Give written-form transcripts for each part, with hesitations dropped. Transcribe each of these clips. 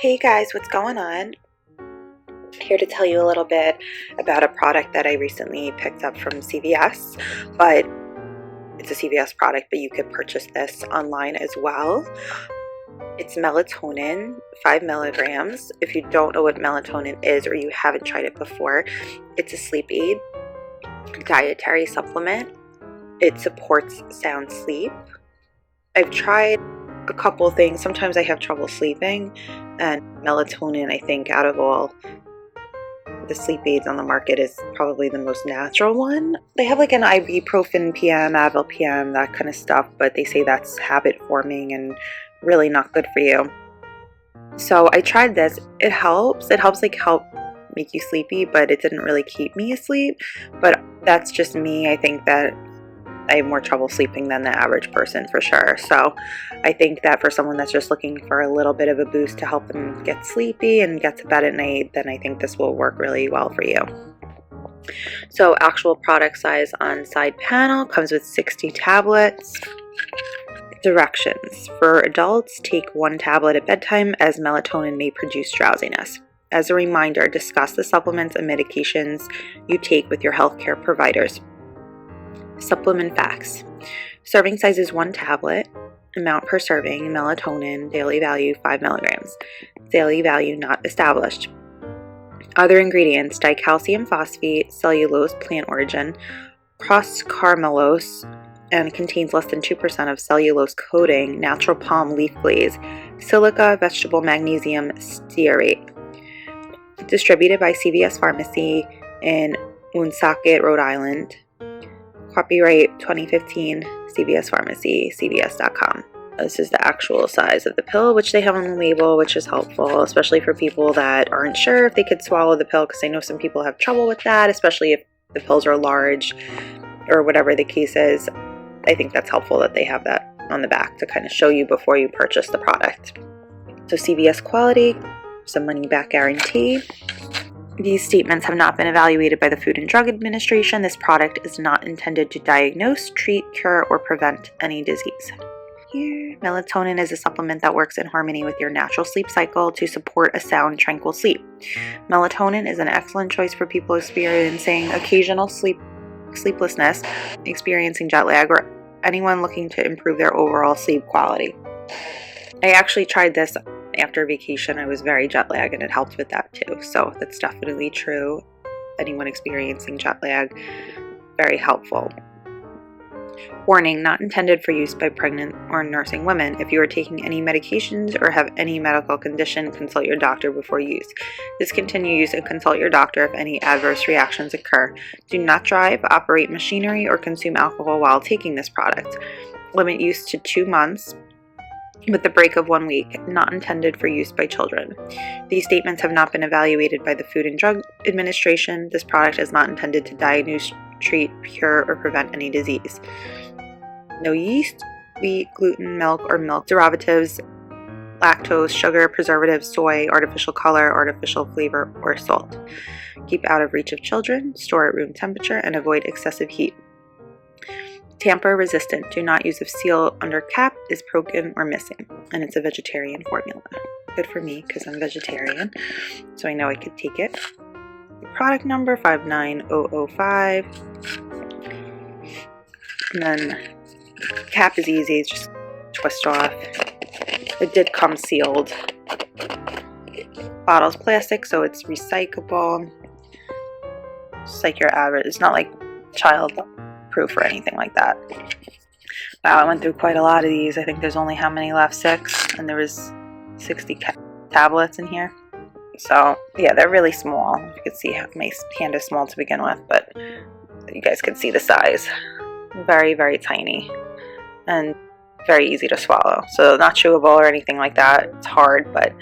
Hey guys, what's going on? Here to tell you a little bit about a product that I recently picked up from CVS, but it's a CVS product, but you could purchase this online as well. It's melatonin, 5 milligrams. If you don't know what melatonin is or you haven't tried it before, it's a sleep aid, dietary supplement. It supports sound sleep. I've tried a couple things. Sometimes I have trouble sleeping, and melatonin, I think, out of all the sleep aids on the market, is probably the most natural one. They have like an ibuprofen PM, Advil PM, that kind of stuff, but they say that's habit forming and really not good for you. So I tried this. It helps like help make you sleepy, but it didn't really keep me asleep. But that's just me. I think that I have more trouble sleeping than the average person for sure. So I think that for someone that's just looking for a little bit of a boost to help them get sleepy and get to bed at night, then I think this will work really well for you. So actual product size on side panel comes with 60 tablets. Directions. For adults, take 1 tablet at bedtime as melatonin may produce drowsiness. As a reminder, discuss the supplements and medications you take with your healthcare providers. Supplement facts. Serving size is 1 tablet. Amount per serving, melatonin, daily value 5 milligrams. Daily value not established. Other ingredients: dicalcium phosphate, cellulose, plant origin, proscarmellose, and contains less than 2% of cellulose coating, natural palm leaf glaze, silica, vegetable magnesium stearate. Distributed by CVS Pharmacy in Woonsocket, Rhode Island. Copyright 2015, CVS Pharmacy, cvs.com. This is the actual size of the pill, which they have on the label, which is helpful, especially for people that aren't sure if they could swallow the pill, because I know some people have trouble with that, especially if the pills are large or whatever the case is. I think that's helpful that they have that on the back to kind of show you before you purchase the product. So CVS quality, some money back guarantee. These statements have not been evaluated by the Food and Drug Administration. This product is not intended to diagnose, treat, cure, or prevent any disease. Here, melatonin is a supplement that works in harmony with your natural sleep cycle to support a sound, tranquil sleep. Melatonin is an excellent choice for people experiencing occasional sleeplessness, experiencing jet lag, or anyone looking to improve their overall sleep quality. I actually tried this after vacation. I was very jet lagged, and it helped with that too. So that's definitely true. Anyone experiencing jet lag, very helpful. Warning: not intended for use by pregnant or nursing women. If you are taking any medications or have any medical condition, consult your doctor before use. Discontinue use and consult your doctor if any adverse reactions occur. Do not drive, operate machinery, or consume alcohol while taking this product. Limit use to 2 months, with the break of 1 week. Not intended for use by children. These statements have not been evaluated by the Food and Drug Administration. This product is not intended to diagnose, treat, cure, or prevent any disease. No yeast, wheat, gluten, milk, or milk derivatives, lactose, sugar, preservatives, soy, artificial color, artificial flavor, or salt. Keep out of reach of children. Store at room temperature and avoid excessive heat. Tamper resistant. Do not use if seal under cap is broken or missing. And it's a vegetarian formula. Good for me because I'm vegetarian, so I know I could take it. Product number 59005. And then cap is easy, it's just twist off. It did come sealed. Bottle's plastic, so it's recyclable. Just like your average. It's not like child proof or anything like that. Wow, I went through quite a lot of these. I think there's only how many left? 6, and there was 60 tablets in here. So yeah, they're really small. You can see my hand is small to begin with, but you guys can see the size. Very, very tiny and very easy to swallow. So not chewable or anything like that. It's hard, but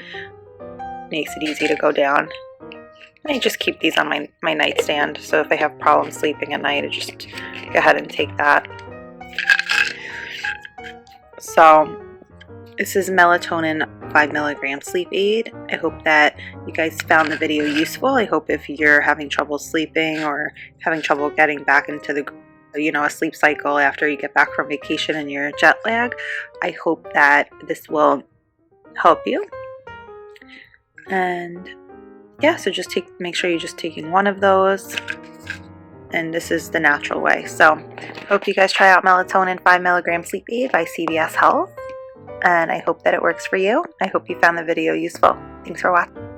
makes it easy to go down. I just keep these on my nightstand, so if I have problems sleeping at night, I just go ahead and take that. So this is melatonin 5 milligram sleep aid. I hope that you guys found the video useful. I hope if you're having trouble sleeping or having trouble getting back into the a sleep cycle after you get back from vacation and your jet lag, I hope that this will help you. And yeah, so just make sure you're just taking one of those. And this is the natural way. So hope you guys try out Melatonin 5 milligram sleep aid by CVS Health. And I hope that it works for you. I hope you found the video useful. Thanks for watching.